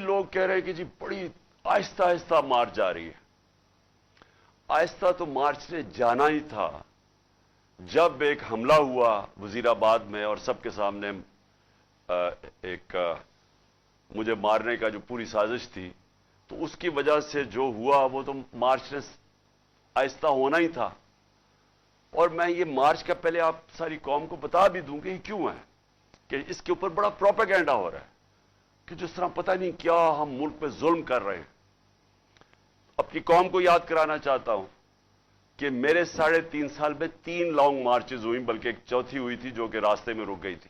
لوگ کہہ رہے ہیں کہ جی بڑی آہستہ آہستہ مارچ جا رہی ہے. آہستہ تو مارچ نے جانا ہی تھا. جب ایک حملہ ہوا وزیر آباد میں اور سب کے سامنے ایک مجھے مارنے کا جو پوری سازش تھی، تو اس کی وجہ سے جو ہوا وہ تو مارچ نے آہستہ ہونا ہی تھا. اور میں یہ مارچ کا پہلے آپ ساری قوم کو بتا بھی دوں کہ یہ کیوں ہے، کہ اس کے اوپر بڑا پروپیگنڈا ہو رہا ہے کہ جس طرح پتہ نہیں کیا ہم ملک پہ ظلم کر رہے ہیں. اپنی قوم کو یاد کرانا چاہتا ہوں کہ میرے 3.5 سال میں 3 لانگ مارچز ہوئی، بلکہ ایک چوتھی ہوئی تھی جو کہ راستے میں رک گئی تھی.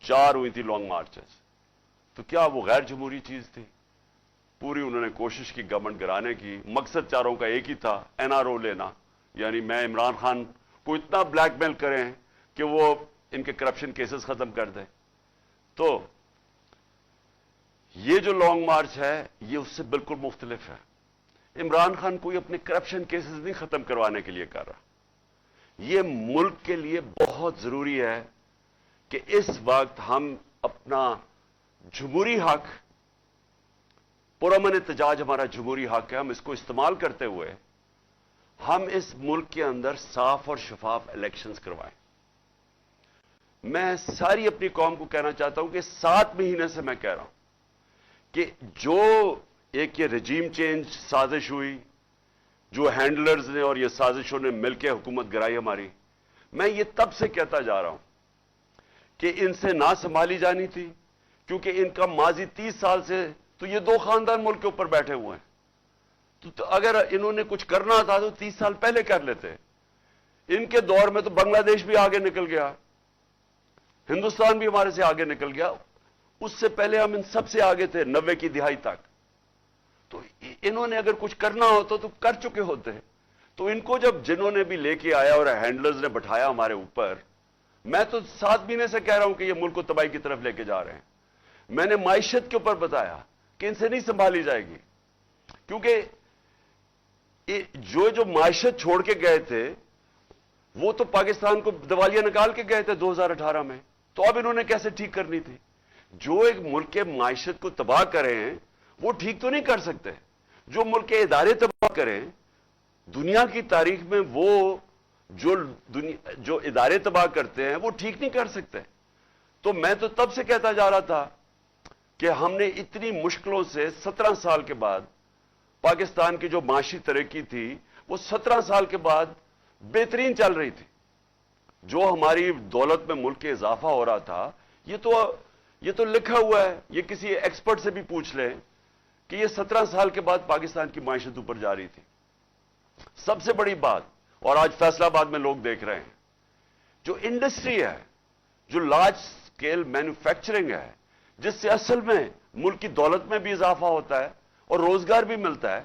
4 ہوئی تھی لانگ مارچز. تو کیا وہ غیر جمہوری چیز تھی؟ پوری انہوں نے کوشش کی گورنمنٹ گرانے کی. مقصد چاروں کا ایک ہی تھا، NRO لینا، یعنی میں عمران خان کو اتنا بلیک میل کریں کہ وہ ان کے کرپشن کیسز ختم کر دیں. تو یہ جو لانگ مارچ ہے یہ اس سے بالکل مختلف ہے. عمران خان کوئی اپنے کرپشن کیسز نہیں ختم کروانے کے لیے کر رہا. یہ ملک کے لیے بہت ضروری ہے کہ اس وقت ہم اپنا جمہوری حق، پرامن احتجاج ہمارا جمہوری حق ہے، ہم اس کو استعمال کرتے ہوئے ہم اس ملک کے اندر صاف اور شفاف الیکشنز کروائیں. میں ساری اپنی قوم کو کہنا چاہتا ہوں کہ 7 مہینے سے میں کہہ رہا ہوں کہ جو ایک یہ رجیم چینج سازش ہوئی، جو ہینڈلرز نے اور یہ سازشوں نے مل کے حکومت گرائی ہماری، میں یہ تب سے کہتا جا رہا ہوں کہ ان سے نہ سنبھالی جانی تھی، کیونکہ ان کا ماضی 30 سال سے تو یہ 2 خاندان ملک کے اوپر بیٹھے ہوئے ہیں. تو اگر انہوں نے کچھ کرنا تھا تو 30 سال پہلے کر لیتے. ان کے دور میں تو بنگلہ دیش بھی آگے نکل گیا، ہندوستان بھی ہمارے سے آگے نکل گیا. اس سے پہلے ہم ان سب سے آگے تھے 90 کی دہائی تک. تو انہوں نے اگر کچھ کرنا ہوتا تو کر چکے ہوتے. تو ان کو جب جنہوں نے بھی لے کے آیا اور ہینڈلرز نے بٹھایا ہمارے اوپر، میں تو 7 مہینے سے کہہ رہا ہوں کہ یہ ملک کو تباہی کی طرف لے کے جا رہے ہیں. میں نے معیشت کے اوپر بتایا کہ ان سے نہیں سنبھالی جائے گی، کیونکہ جو معیشت چھوڑ کے گئے تھے وہ تو پاکستان کو دیوالیہ نکال کے گئے تھے 2018 میں. تو اب انہوں نے کیسے ٹھیک کرنی تھی؟ جو ایک ملک کے معیشت کو تباہ کرے ہیں وہ ٹھیک تو نہیں کر سکتے. جو ملک کے ادارے تباہ کریں، دنیا کی تاریخ میں وہ جو ادارے تباہ کرتے ہیں وہ ٹھیک نہیں کر سکتے. تو میں تو تب سے کہتا جا رہا تھا کہ ہم نے اتنی مشکلوں سے 17 سال کے بعد پاکستان کی جو معاشی ترقی تھی وہ 17 سال کے بعد بہترین چل رہی تھی. جو ہماری دولت میں ملک کے اضافہ ہو رہا تھا یہ تو لکھا ہوا ہے. یہ کسی ایکسپرٹ سے بھی پوچھ لیں کہ یہ 17 سال کے بعد پاکستان کی معیشت اوپر جا رہی تھی. سب سے بڑی بات، اور آج فیصلہ آباد میں لوگ دیکھ رہے ہیں، جو انڈسٹری ہے، جو لارج سکیل مینوفیکچرنگ ہے، جس سے اصل میں ملک کی دولت میں بھی اضافہ ہوتا ہے اور روزگار بھی ملتا ہے،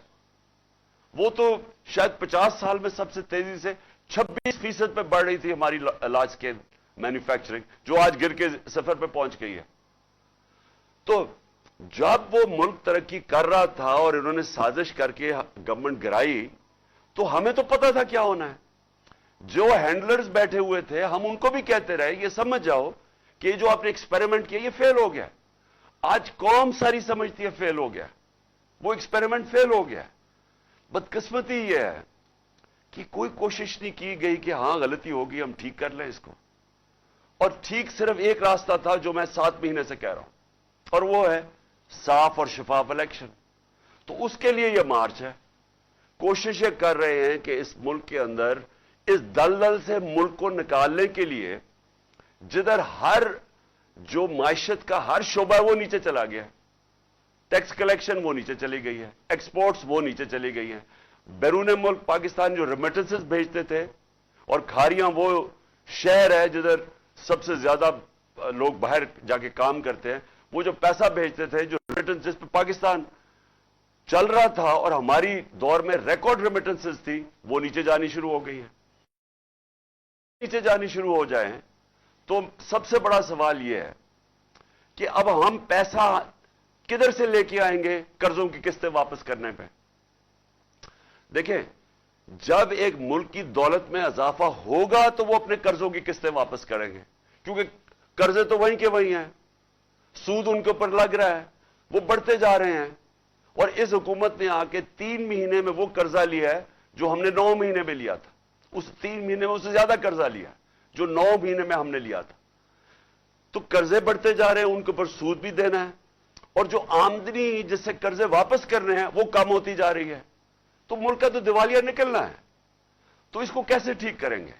وہ تو شاید 50 سال میں سب سے تیزی سے 26% پہ بڑھ رہی تھی ہماری لارج سکیل مینوفیکچرنگ، جو آج گر کے 0 پہ پہنچ گئی ہے. تو جب وہ ملک ترقی کر رہا تھا اور انہوں نے سازش کر کے گورنمنٹ گرائی، تو ہمیں تو پتا تھا کیا ہونا ہے. جو ہینڈلرز بیٹھے ہوئے تھے ہم ان کو بھی کہتے رہے یہ سمجھ جاؤ کہ یہ جو آپ نے ایکسپیریمنٹ کیا یہ فیل ہو گیا. آج قوم ساری سمجھتی ہے فیل ہو گیا، وہ ایکسپیریمنٹ فیل ہو گیا. بدقسمتی یہ ہے کہ کوئی کوشش نہیں کی گئی کہ ہاں غلطی ہوگی ہم ٹھیک کر لیں اس کو. اور ٹھیک صرف ایک راستہ تھا جو میں 7 مہینے سے کہہ رہا ہوں، اور وہ ہے صاف اور شفاف الیکشن. تو اس کے لیے یہ مارچ ہے. کوششیں کر رہے ہیں کہ اس ملک کے اندر اس دلدل سے ملک کو نکالنے کے لیے، جدھر ہر جو معیشت کا ہر شعبہ وہ نیچے چلا گیا. ٹیکس کلیکشن وہ نیچے چلی گئی ہے، ایکسپورٹس وہ نیچے چلی گئی ہیں. بیرون ملک پاکستان جو ریمیٹنسز بھیجتے تھے، اور کھاریاں وہ شہر ہے جدھر سب سے زیادہ لوگ باہر جا کے کام کرتے ہیں، وہ جو پیسہ بھیجتے تھے، جو ریمیٹنس جس پہ پاکستان چل رہا تھا اور ہماری دور میں ریکارڈ ریمیٹنسز تھی، وہ نیچے جانی شروع ہو گئی ہیں. نیچے جانی شروع ہو جائیں تو سب سے بڑا سوال یہ ہے کہ اب ہم پیسہ کدھر سے لے کے آئیں گے قرضوں کی قسطیں واپس کرنے پہ. دیکھیں، جب ایک ملک کی دولت میں اضافہ ہوگا تو وہ اپنے قرضوں کی قسطیں واپس کریں گے، کیونکہ قرضے تو وہیں کے وہیں ہیں، سود ان کے اوپر لگ رہا ہے. وہ بڑھتے جا رہے ہیں. اور اس حکومت نے آ کے 3 مہینے میں وہ قرضہ لیا ہے جو ہم نے 9 مہینے میں لیا تھا. اس 3 مہینے میں اس سے زیادہ قرضہ لیا ہے جو 9 مہینے میں ہم نے لیا تھا. تو قرضے بڑھتے جا رہے ہیں, ان کے اوپر سود بھی دینا ہے, اور جو آمدنی جس سے قرضے واپس کر رہے ہیں وہ کم ہوتی جا رہی ہے. تو ملک کا تو دیوالیہ نکلنا ہے. تو اس کو کیسے ٹھیک کریں گے؟